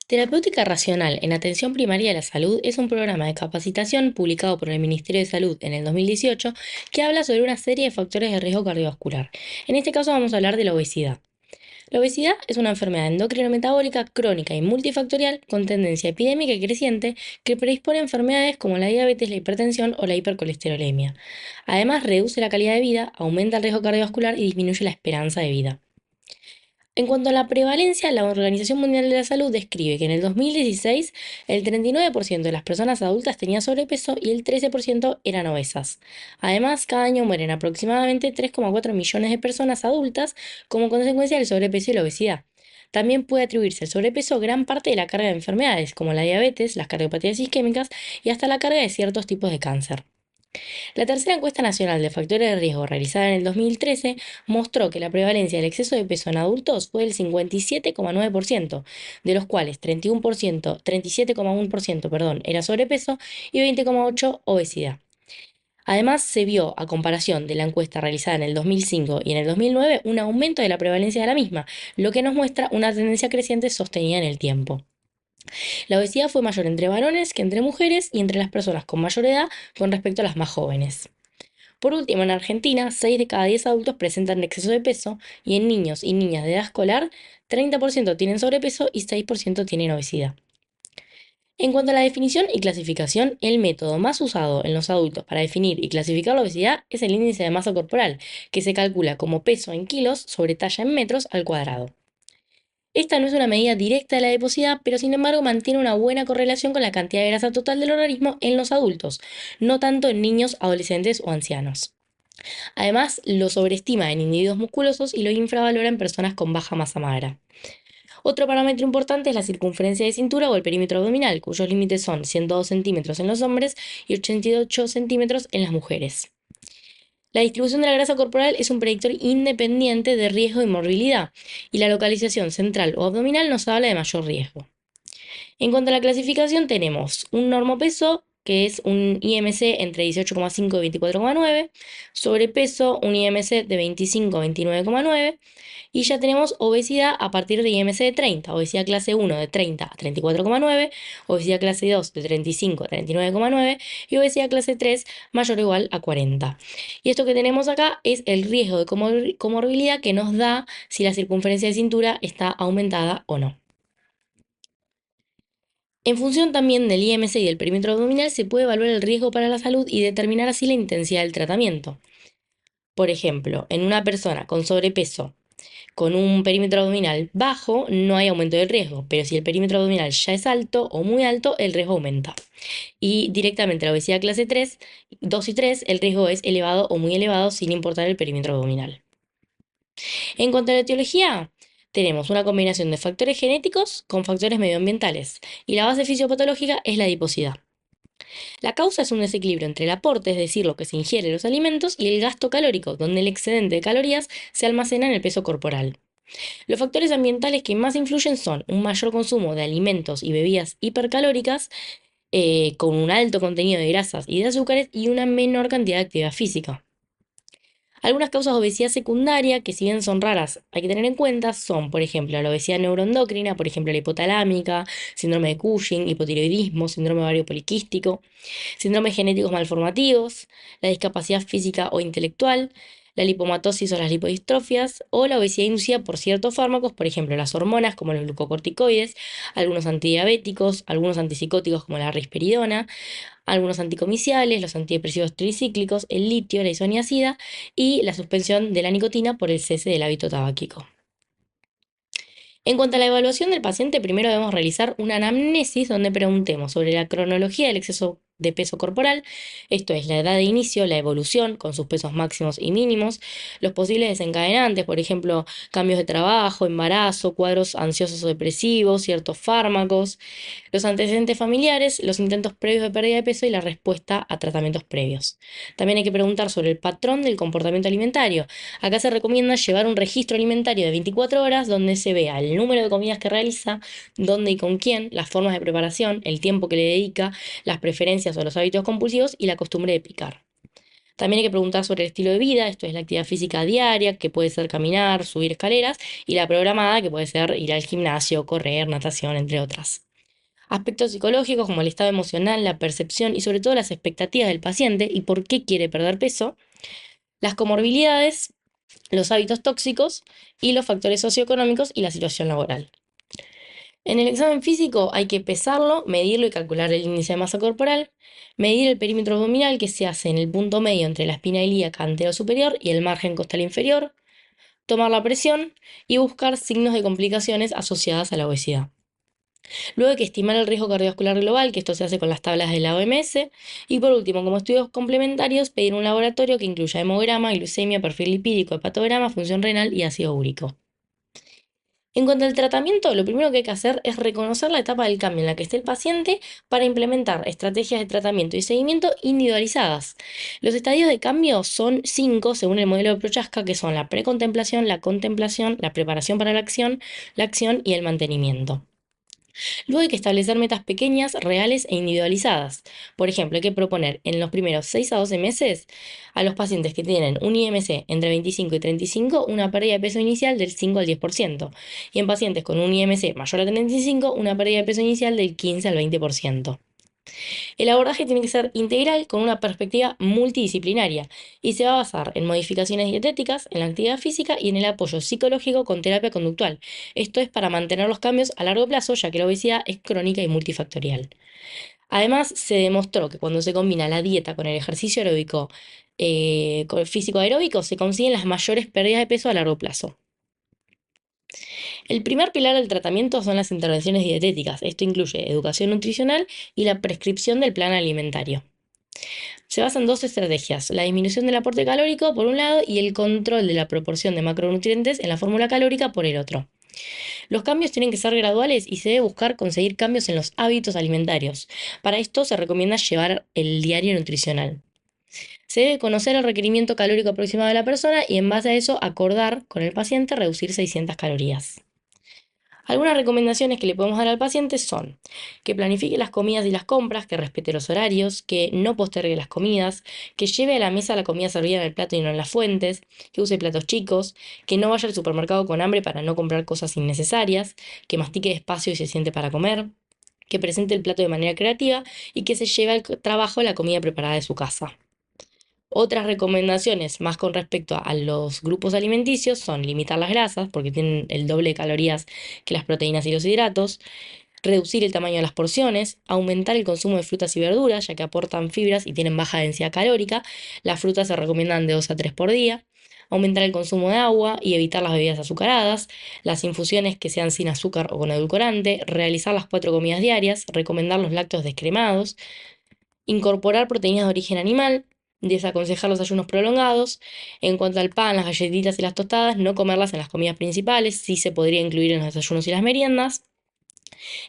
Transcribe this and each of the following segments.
Terapéutica Racional en Atención Primaria de la Salud es un programa de capacitación publicado por el Ministerio de Salud en el 2018 que habla sobre una serie de factores de riesgo cardiovascular. En este caso vamos a hablar de la obesidad. La obesidad es una enfermedad endocrino-metabólica crónica y multifactorial con tendencia epidémica y creciente que predispone a enfermedades como la diabetes, la hipertensión o la hipercolesterolemia. Además, reduce la calidad de vida, aumenta el riesgo cardiovascular y disminuye la esperanza de vida. En cuanto a la prevalencia, la Organización Mundial de la Salud describe que en el 2016 el 39% de las personas adultas tenía sobrepeso y el 13% eran obesas. Además, cada año mueren aproximadamente 3,4 millones de personas adultas como consecuencia del sobrepeso y la obesidad. También puede atribuirse al sobrepeso gran parte de la carga de enfermedades como la diabetes, las cardiopatías isquémicas y hasta la carga de ciertos tipos de cáncer. La tercera encuesta nacional de factores de riesgo realizada en el 2013 mostró que la prevalencia del exceso de peso en adultos fue del 57,9%, de los cuales 31%, 37,1%, era sobrepeso y 20,8% obesidad. Además, se vio, a comparación de la encuesta realizada en el 2005 y en el 2009, un aumento de la prevalencia de la misma, lo que nos muestra una tendencia creciente sostenida en el tiempo. La obesidad fue mayor entre varones que entre mujeres y entre las personas con mayor edad con respecto a las más jóvenes. Por último, en Argentina, 6 de cada 10 adultos presentan exceso de peso y en niños y niñas de edad escolar, 30% tienen sobrepeso y 6% tienen obesidad. En cuanto a la definición y clasificación, el método más usado en los adultos para definir y clasificar la obesidad es el índice de masa corporal, que se calcula como peso en kilos sobre talla en metros al cuadrado. Esta no es una medida directa de la adiposidad, pero sin embargo mantiene una buena correlación con la cantidad de grasa total del organismo en los adultos, no tanto en niños, adolescentes o ancianos. Además, lo sobreestima en individuos musculosos y lo infravalora en personas con baja masa magra. Otro parámetro importante es la circunferencia de cintura o el perímetro abdominal, cuyos límites son 102 centímetros en los hombres y 88 centímetros en las mujeres. La distribución de la grasa corporal es un predictor independiente de riesgo y morbilidad, y la localización central o abdominal nos habla de mayor riesgo. En cuanto a la clasificación, tenemos un normopeso, que es un IMC entre 18,5 y 24,9, sobrepeso, un IMC de 25 a 29,9, y ya tenemos obesidad a partir de IMC de 30, obesidad clase 1 de 30 a 34,9, obesidad clase 2 de 35 a 39,9 y obesidad clase 3 mayor o igual a 40. Y esto que tenemos acá es el riesgo de comorbilidad que nos da si la circunferencia de cintura está aumentada o no. En función también del IMC y del perímetro abdominal se puede evaluar el riesgo para la salud y determinar así la intensidad del tratamiento. Por ejemplo, en una persona con sobrepeso con un perímetro abdominal bajo no hay aumento del riesgo, pero si el perímetro abdominal ya es alto o muy alto, el riesgo aumenta. Y directamente la obesidad clase 3, 2 y 3, el riesgo es elevado o muy elevado sin importar el perímetro abdominal. En cuanto a la etiología, tenemos una combinación de factores genéticos con factores medioambientales y la base fisiopatológica es la adiposidad. La causa es un desequilibrio entre el aporte, es decir, lo que se ingiere en los alimentos, y el gasto calórico, donde el excedente de calorías se almacena en el peso corporal. Los factores ambientales que más influyen son un mayor consumo de alimentos y bebidas hipercalóricas, con un alto contenido de grasas y de azúcares y una menor cantidad de actividad física. Algunas causas de obesidad secundaria, que si bien son raras, hay que tener en cuenta, son, por ejemplo, la obesidad neuroendocrina, por ejemplo, la hipotalámica, síndrome de Cushing, hipotiroidismo, síndrome ovario poliquístico, síndromes genéticos malformativos, la discapacidad física o intelectual, la lipomatosis o las lipodistrofias, o la obesidad inducida por ciertos fármacos, por ejemplo, las hormonas como los glucocorticoides, algunos antidiabéticos, algunos antipsicóticos como la risperidona, algunos anticomiciales, los antidepresivos tricíclicos, el litio, la isoniazida y la suspensión de la nicotina por el cese del hábito tabáquico. En cuanto a la evaluación del paciente, primero debemos realizar una anamnesis donde preguntemos sobre la cronología del exceso de peso corporal, esto es la edad de inicio, la evolución con sus pesos máximos y mínimos, los posibles desencadenantes, por ejemplo, cambios de trabajo, embarazo, cuadros ansiosos o depresivos, ciertos fármacos, los antecedentes familiares, los intentos previos de pérdida de peso y la respuesta a tratamientos previos. También hay que preguntar sobre el patrón del comportamiento alimentario. Acá se recomienda llevar un registro alimentario de 24 horas donde se vea el número de comidas que realiza, dónde y con quién, las formas de preparación, el tiempo que le dedica, las preferencias o los hábitos compulsivos y la costumbre de picar. También hay que preguntar sobre el estilo de vida, esto es la actividad física diaria, que puede ser caminar, subir escaleras, y la programada, que puede ser ir al gimnasio, correr, natación, entre otras. Aspectos psicológicos como el estado emocional, la percepción y sobre todo las expectativas del paciente y por qué quiere perder peso, las comorbilidades, los hábitos tóxicos y los factores socioeconómicos y la situación laboral. En el examen físico hay que pesarlo, medirlo y calcular el índice de masa corporal, medir el perímetro abdominal que se hace en el punto medio entre la espina ilíaca antero-superior y el margen costal inferior, tomar la presión y buscar signos de complicaciones asociadas a la obesidad. Luego hay que estimar el riesgo cardiovascular global, que esto se hace con las tablas de la OMS. Y por último, como estudios complementarios, pedir un laboratorio que incluya hemograma, glucemia, perfil lipídico, hepatograma, función renal y ácido úrico. En cuanto al tratamiento, lo primero que hay que hacer es reconocer la etapa del cambio en la que esté el paciente para implementar estrategias de tratamiento y seguimiento individualizadas. Los estadios de cambio son 5 según el modelo de Prochaska, que son la precontemplación, la contemplación, la preparación para la acción y el mantenimiento. Luego hay que establecer metas pequeñas, reales e individualizadas. Por ejemplo, hay que proponer en los primeros 6 a 12 meses a los pacientes que tienen un IMC entre 25 y 35 una pérdida de peso inicial del 5 al 10%, y en pacientes con un IMC mayor a 35 una pérdida de peso inicial del 15 al 20%. El abordaje tiene que ser integral con una perspectiva multidisciplinaria y se va a basar en modificaciones dietéticas, en la actividad física y en el apoyo psicológico con terapia conductual. Esto es para mantener los cambios a largo plazo, ya que la obesidad es crónica y multifactorial. Además, se demostró que cuando se combina la dieta con el ejercicio aeróbico, con el físico aeróbico, se consiguen las mayores pérdidas de peso a largo plazo. El primer pilar del tratamiento son las intervenciones dietéticas. Esto incluye educación nutricional y la prescripción del plan alimentario. Se basa en dos estrategias, la disminución del aporte calórico por un lado y el control de la proporción de macronutrientes en la fórmula calórica por el otro. Los cambios tienen que ser graduales y se debe buscar conseguir cambios en los hábitos alimentarios. Para esto se recomienda llevar el diario nutricional. Se debe conocer el requerimiento calórico aproximado de la persona y en base a eso acordar con el paciente reducir 600 calorías. Algunas recomendaciones que le podemos dar al paciente son que planifique las comidas y las compras, que respete los horarios, que no postergue las comidas, que lleve a la mesa la comida servida en el plato y no en las fuentes, que use platos chicos, que no vaya al supermercado con hambre para no comprar cosas innecesarias, que mastique despacio y se siente para comer, que presente el plato de manera creativa y que se lleve al trabajo la comida preparada de su casa. Otras recomendaciones más con respecto a los grupos alimenticios son limitar las grasas, porque tienen el doble de calorías que las proteínas y los hidratos, reducir el tamaño de las porciones, aumentar el consumo de frutas y verduras, ya que aportan fibras y tienen baja densidad calórica. Las frutas se recomiendan de 2 a 3 por día. Aumentar el consumo de agua y evitar las bebidas azucaradas, las infusiones que sean sin azúcar o con edulcorante, realizar las 4 comidas diarias, recomendar los lácteos descremados, incorporar proteínas de origen animal, desaconsejar los ayunos prolongados. En cuanto al pan, las galletitas y las tostadas, no comerlas en las comidas principales, sí se podría incluir en los desayunos y las meriendas.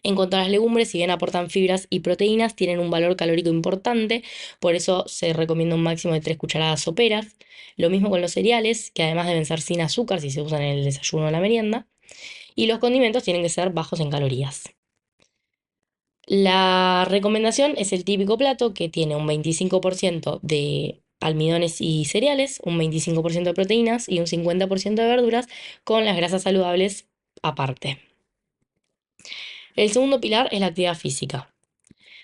En cuanto a las legumbres, si bien aportan fibras y proteínas, tienen un valor calórico importante, por eso se recomienda un máximo de 3 cucharadas soperas. Lo mismo con los cereales, que además deben ser sin azúcar si se usan en el desayuno o la merienda. Y los condimentos tienen que ser bajos en calorías. La recomendación es el típico plato que tiene un 25% de almidones y cereales, un 25% de proteínas y un 50% de verduras con las grasas saludables aparte. El segundo pilar es la actividad física.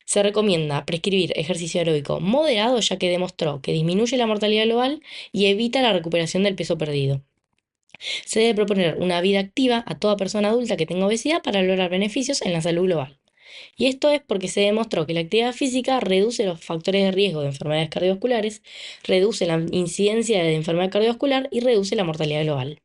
Se recomienda prescribir ejercicio aeróbico moderado, ya que demostró que disminuye la mortalidad global y evita la recuperación del peso perdido. Se debe proponer una vida activa a toda persona adulta que tenga obesidad para lograr beneficios en la salud global. Y esto es porque se demostró que la actividad física reduce los factores de riesgo de enfermedades cardiovasculares, reduce la incidencia de enfermedad cardiovascular y reduce la mortalidad global.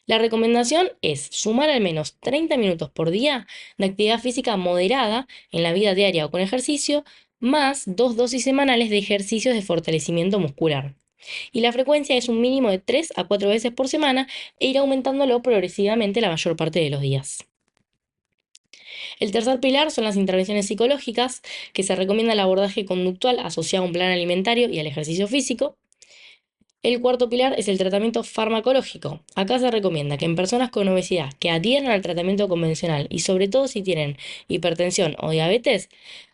La recomendación es sumar al menos 30 minutos por día de actividad física moderada en la vida diaria o con ejercicio, más 2 dosis semanales de ejercicios de fortalecimiento muscular. Y la frecuencia es un mínimo de 3 a 4 veces por semana e ir aumentándolo progresivamente la mayor parte de los días. El tercer pilar son las intervenciones psicológicas, que se recomienda el abordaje conductual asociado a un plan alimentario y al ejercicio físico. El cuarto pilar es el tratamiento farmacológico. Acá se recomienda que en personas con obesidad que adhieran al tratamiento convencional y sobre todo si tienen hipertensión o diabetes,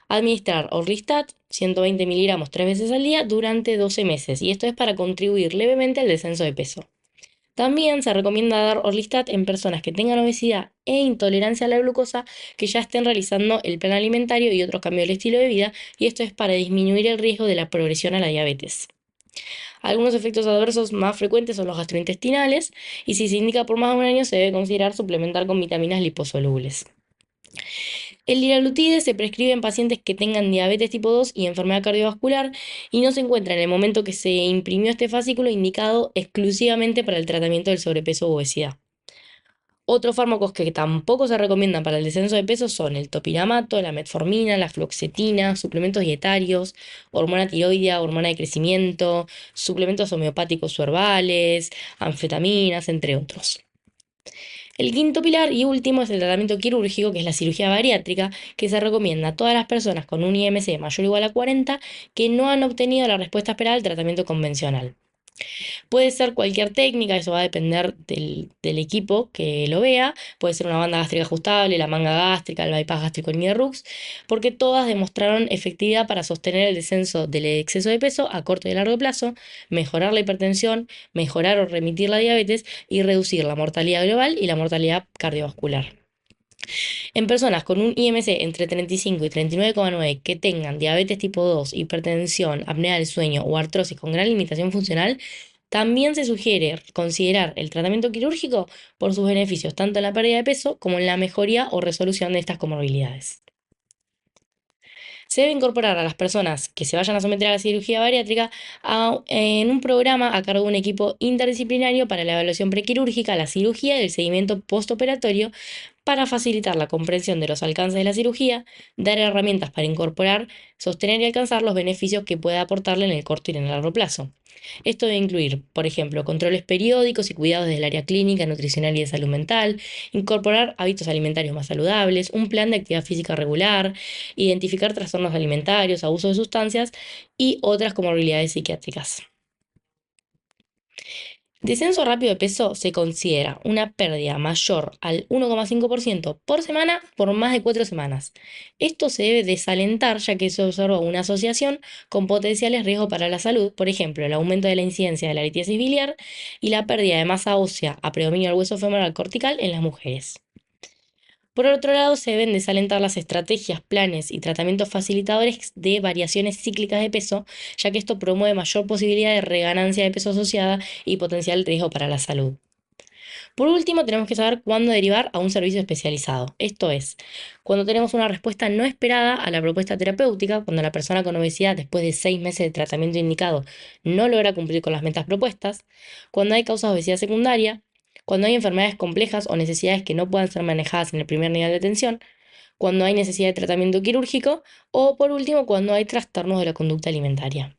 Administrar Orlistat, 120 miligramos 3 veces al día durante 12 meses, y esto es para contribuir levemente al descenso de peso. También se recomienda dar Orlistat en personas que tengan obesidad e intolerancia a la glucosa, que ya estén realizando el plan alimentario y otros cambios del estilo de vida, y esto es para disminuir el riesgo de la progresión a la diabetes. Algunos efectos adversos más frecuentes son los gastrointestinales, y si se indica por más de un año se debe considerar suplementar con vitaminas liposolubles. El liraglutide se prescribe en pacientes que tengan diabetes tipo 2 y enfermedad cardiovascular, y no se encuentra en el momento que se imprimió este fascículo indicado exclusivamente para el tratamiento del sobrepeso u obesidad. Otros fármacos que tampoco se recomiendan para el descenso de peso son el topiramato, la metformina, la fluoxetina, suplementos dietarios, hormona tiroidea, hormona de crecimiento, suplementos homeopáticos o herbales, anfetaminas, entre otros. El quinto pilar y último es el tratamiento quirúrgico, que es la cirugía bariátrica, que se recomienda a todas las personas con un IMC mayor o igual a 40 que no han obtenido la respuesta esperada al tratamiento convencional. Puede ser cualquier técnica, eso va a depender del equipo que lo vea. Puede ser una banda gástrica ajustable, la manga gástrica, el bypass gástrico, el Niederrux, porque todas demostraron efectividad para sostener el descenso del exceso de peso a corto y largo plazo, mejorar la hipertensión, mejorar o remitir la diabetes y reducir la mortalidad global y la mortalidad cardiovascular. En personas con un IMC entre 35 y 39,9 que tengan diabetes tipo 2, hipertensión, apnea del sueño o artrosis con gran limitación funcional, también se sugiere considerar el tratamiento quirúrgico por sus beneficios tanto en la pérdida de peso como en la mejoría o resolución de estas comorbilidades. Se debe incorporar a las personas que se vayan a someter a la cirugía bariátrica en un programa a cargo de un equipo interdisciplinario para la evaluación prequirúrgica, la cirugía y el seguimiento postoperatorio, para facilitar la comprensión de los alcances de la cirugía, dar herramientas para incorporar, sostener y alcanzar los beneficios que pueda aportarle en el corto y en el largo plazo. Esto debe incluir, por ejemplo, controles periódicos y cuidados desde el área clínica, nutricional y de salud mental, incorporar hábitos alimentarios más saludables, un plan de actividad física regular, identificar trastornos alimentarios, abuso de sustancias y otras comorbilidades psiquiátricas. Descenso rápido de peso se considera una pérdida mayor al 1,5% por semana por más de 4 semanas. Esto se debe desalentar ya que se observa una asociación con potenciales riesgos para la salud, por ejemplo, el aumento de la incidencia de la litiasis biliar y la pérdida de masa ósea a predominio del hueso femoral cortical en las mujeres. Por otro lado, se deben desalentar las estrategias, planes y tratamientos facilitadores de variaciones cíclicas de peso, ya que esto promueve mayor posibilidad de reganancia de peso asociada y potencial riesgo para la salud. Por último, tenemos que saber cuándo derivar a un servicio especializado. Esto es, cuando tenemos una respuesta no esperada a la propuesta terapéutica, cuando la persona con obesidad, después de 6 meses de tratamiento indicado, no logra cumplir con las metas propuestas, cuando hay causas de obesidad secundaria, cuando hay enfermedades complejas o necesidades que no puedan ser manejadas en el primer nivel de atención, cuando hay necesidad de tratamiento quirúrgico o, por último, cuando hay trastornos de la conducta alimentaria.